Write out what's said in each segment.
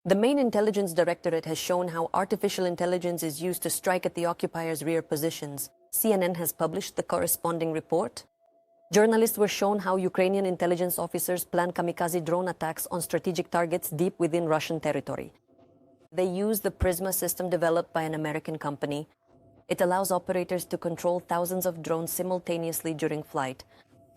The main intelligence directorate has shown how artificial intelligence is used to strike at the occupiers' rear positions. CNN has published the corresponding report. Journalists were shown how Ukrainian intelligence officers plan kamikaze drone attacks on strategic targets deep within Russian territory. They use the Prism system developed by an American company. It allows operators to control thousands of drones simultaneously during flight.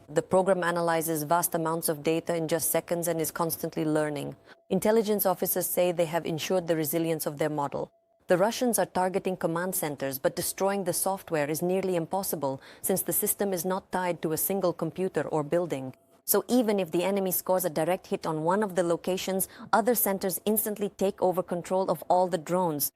The program analyzes vast amounts of data in just seconds and is constantly learning. Intelligence officers say they have ensured the resilience of their model. The Russians are targeting command centers, but destroying the software is nearly impossible since the system is not tied to a single computer or building. So even if the enemy scores a direct hit on one of the locations, other centers instantly take over control of all the drones.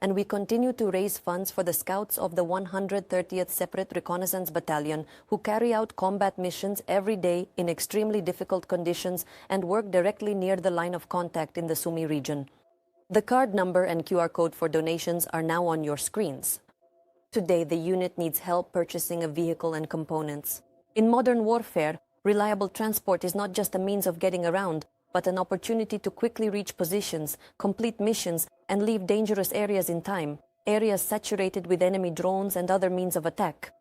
And we continue to raise funds for the scouts of the 130th Separate Reconnaissance Battalion who carry out combat missions every day in extremely difficult conditions and work directly near the line of contact in the Sumy region. The card number and QR code for donations are now on your screens. Today, the unit needs help purchasing a vehicle and components. In modern warfare, reliable transport is not just a means of getting around, but an opportunity to quickly reach positions, complete missions, and leave dangerous areas in time, areas saturated with enemy drones and other means of attack.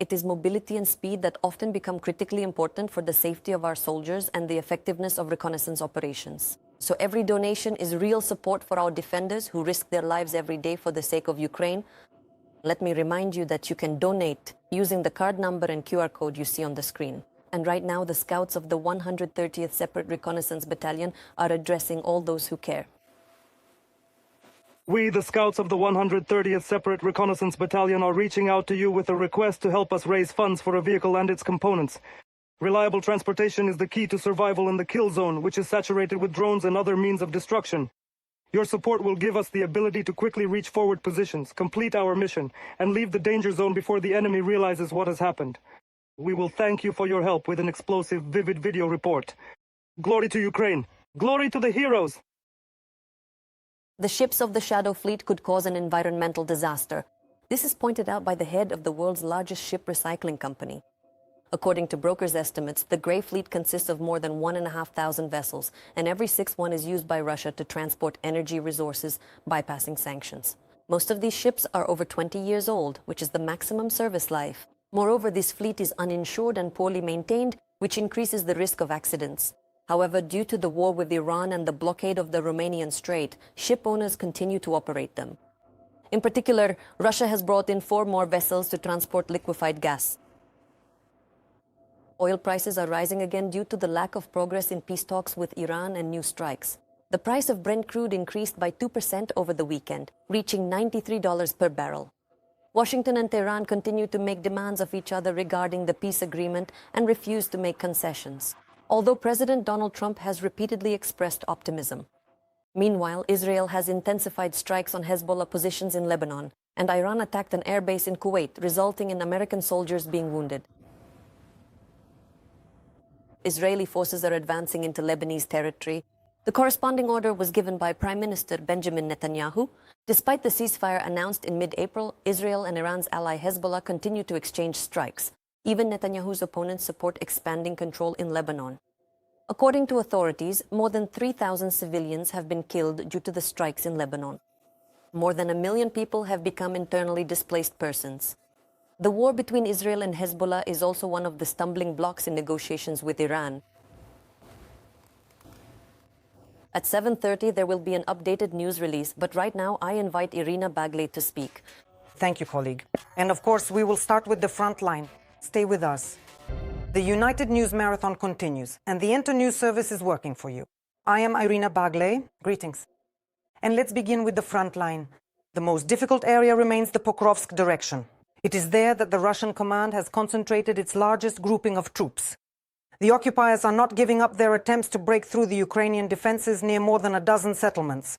It is mobility and speed that often become critically important for the safety of our soldiers and the effectiveness of reconnaissance operations. So every donation is real support for our defenders who risk their lives every day for the sake of Ukraine. Let me remind you that you can donate using the card number and QR code you see on the screen. And right now, the scouts of the 130th Separate Reconnaissance Battalion are addressing all those who care. We, the scouts of the 130th Separate Reconnaissance Battalion, are reaching out to you with a request to help us raise funds for a vehicle and its components. Reliable transportation is the key to survival in the kill zone, which is saturated with drones and other means of destruction. Your support will give us the ability to quickly reach forward positions, complete our mission, and leave the danger zone before the enemy realizes what has happened. We will thank you for your help with an explosive, vivid video report. Glory to Ukraine! Glory to the heroes! The ships of the Shadow Fleet could cause an environmental disaster. This is pointed out by the head of the world's largest ship recycling company. According to brokers' estimates, the Grey Fleet consists of more than 1,500 vessels, and every sixth one is used by Russia to transport energy resources, bypassing sanctions. Most of these ships are over 20 years old, which is the maximum service life. Moreover, this fleet is uninsured and poorly maintained, which increases the risk of accidents. However, due to the war with Iran and the blockade of the Romanian Strait, ship owners continue to operate them. In particular, Russia has brought in 4 more vessels to transport liquefied gas. Oil prices are rising again due to the lack of progress in peace talks with Iran and new strikes. The price of Brent crude increased by 2% over the weekend, reaching $93 per barrel. Washington and Tehran continue to make demands of each other regarding the peace agreement and refuse to make concessions, although President Donald Trump has repeatedly expressed optimism. Meanwhile, Israel has intensified strikes on Hezbollah positions in Lebanon, and Iran attacked an airbase in Kuwait, resulting in American soldiers being wounded. Israeli forces are advancing into Lebanese territory. The corresponding order was given by Prime Minister Benjamin Netanyahu. Despite the ceasefire announced in mid-April, Israel and Iran's ally Hezbollah continue to exchange strikes. Even Netanyahu's opponents support expanding control in Lebanon. According to authorities, more than 3,000 civilians have been killed due to the strikes in Lebanon. More than 1 million people have become internally displaced persons. The war between Israel and Hezbollah is also one of the stumbling blocks in negotiations with Iran. At 7:30, there will be an updated news release, but right now I invite Irina Bagley to speak. Thank you, colleague. And of course, we will start with the front line. Stay with us. The United News Marathon continues, and the Enter News service is working for you. I am Irina Bagley. Greetings. And let's begin with the front line. The most difficult area remains the Pokrovsk direction. It is there that the Russian command has concentrated its largest grouping of troops. The occupiers are not giving up their attempts to break through the Ukrainian defenses near more than a dozen settlements.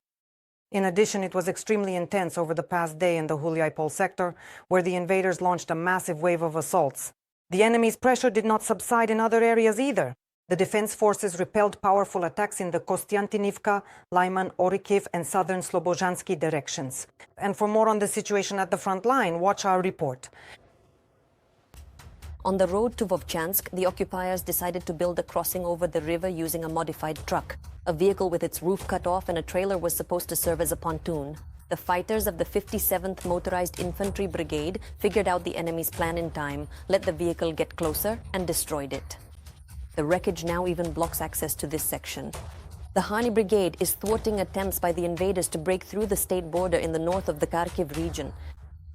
In addition, it was extremely intense over the past day in the Huliaipol sector, where the invaders launched a massive wave of assaults. The enemy's pressure did not subside in other areas either. The defense forces repelled powerful attacks in the Kostiantinivka, Lyman, Orikiv, and southern Slobozhansky directions. And for more on the situation at the front line, watch our report. On the road to Vovchansk, the occupiers decided to build a crossing over the river using a modified truck. A vehicle with its roof cut off and a trailer was supposed to serve as a pontoon. The fighters of the 57th Motorized Infantry Brigade figured out the enemy's plan in time, let the vehicle get closer, and destroyed it. The wreckage now even blocks access to this section. The Hani Brigade is thwarting attempts by the invaders to break through the state border in the north of the Kharkiv region.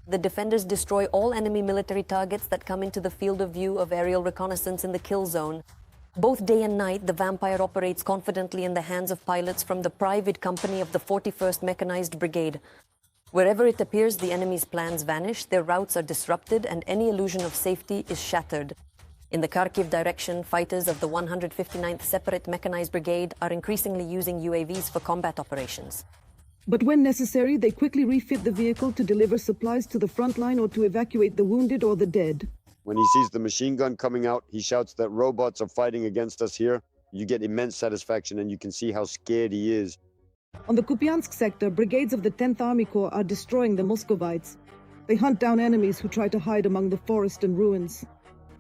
The defenders destroy all enemy military targets that come into the field of view of aerial reconnaissance in the kill zone. Both day and night, the Vampire operates confidently in the hands of pilots from the private company of the 41st Mechanized Brigade. Wherever it appears, the enemy's plans vanish, their routes are disrupted, and any illusion of safety is shattered. In the Kharkiv direction, fighters of the 159th Separate Mechanized Brigade are increasingly using UAVs for combat operations. But when necessary, they quickly refit the vehicle to deliver supplies to the front line or to evacuate the wounded or the dead. When he sees the machine gun coming out, he shouts that robots are fighting against us here. You get immense satisfaction and you can see how scared he is. On the Kupiansk sector, brigades of the 10th Army Corps are destroying the Muscovites. They hunt down enemies who try to hide among the forest and ruins.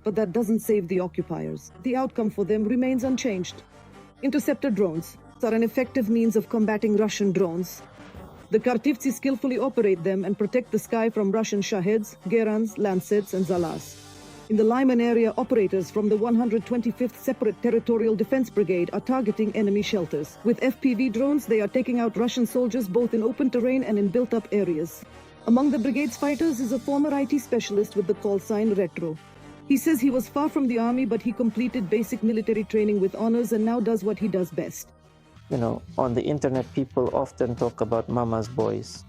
But that doesn't save the occupiers. The outcome for them remains unchanged. Interceptor drones are an effective means of combating Russian drones. The Kharkivtsi skillfully operate them and protect the sky from Russian Shaheds, Gerans, Lancets, and Zalas. In the Lyman area, operators from the 125th Separate Territorial Defense Brigade are targeting enemy shelters. With FPV drones, they are taking out Russian soldiers both in open terrain and in built-up areas. Among the brigade's fighters is a former IT specialist with the call sign Retro. He says he was far from the army, but he completed basic military training with honors and now does what he does best. You know, on the internet, people often talk about mama's boys.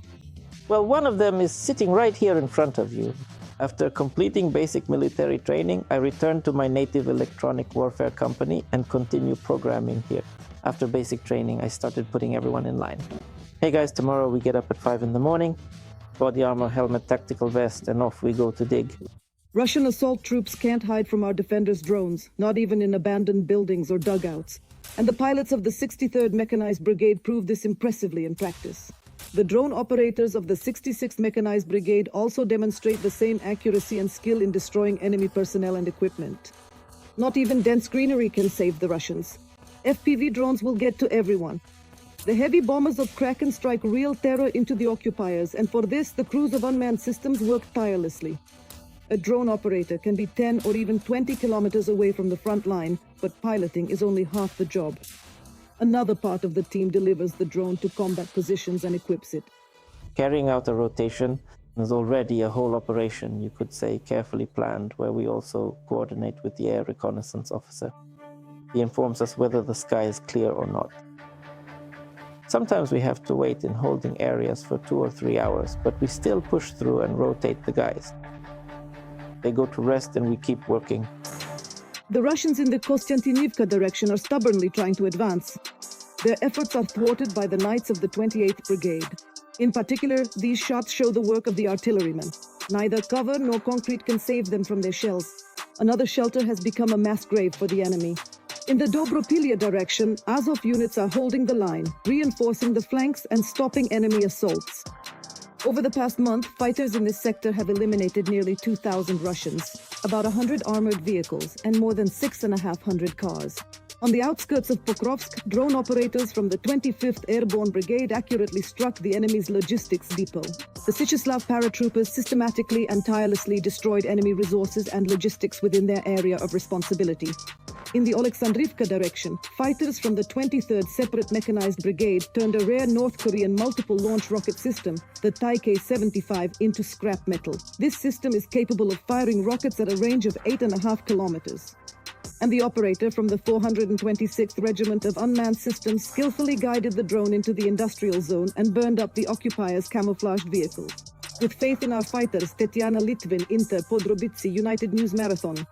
Well, one of them is sitting right here in front of you. After completing basic military training, I returned to my native electronic warfare company and continue programming here. After basic training, I started putting everyone in line. Hey guys, tomorrow we get up at 5 in the morning, body armor, helmet, tactical vest, and off we go to dig. Russian assault troops can't hide from our defenders' drones, not even in abandoned buildings or dugouts. And the pilots of the 63rd Mechanized Brigade prove this impressively in practice. The drone operators of the 66th Mechanized Brigade also demonstrate the same accuracy and skill in destroying enemy personnel and equipment. Not even dense greenery can save the Russians. FPV drones will get to everyone. The heavy bombers of Kraken strike real terror into the occupiers, and for this, the crews of unmanned systems work tirelessly. A drone operator can be 10 or even 20 kilometers away from the front line, but piloting is only half the job. Another part of the team delivers the drone to combat positions and equips it. Carrying out a rotation is already a whole operation, you could say, carefully planned, where we also coordinate with the air reconnaissance officer. He informs us whether the sky is clear or not. Sometimes we have to wait in holding areas for 2 or 3 hours, but we still push through and rotate the guys. They go to rest and we keep working. The Russians in the Kostiantynivka direction are stubbornly trying to advance. Their efforts are thwarted by the Knights of the 28th Brigade. In particular, these shots show the work of the artillerymen. Neither cover nor concrete can save them from their shells. Another shelter has become a mass grave for the enemy. In the Dobropilya direction, Azov units are holding the line, reinforcing the flanks and stopping enemy assaults. Over the past month, fighters in this sector have eliminated nearly 2,000 Russians, about 100 armored vehicles, and more than 6,500 cars. On the outskirts of Pokrovsk, drone operators from the 25th Airborne Brigade accurately struck the enemy's logistics depot. The Sichislav paratroopers systematically and tirelessly destroyed enemy resources and logistics within their area of responsibility. In the Oleksandrivka direction, fighters from the 23rd Separate Mechanized Brigade turned a rare North Korean multiple-launch rocket system, the Taike-75, into scrap metal. This system is capable of firing rockets at a range of 8.5 kilometers. And the operator from the 426th Regiment of Unmanned Systems skillfully guided the drone into the industrial zone and burned up the occupiers' camouflaged vehicle. With faith in our fighters, Tetiana Litvin, Inter, Podrobitsi, United News Marathon.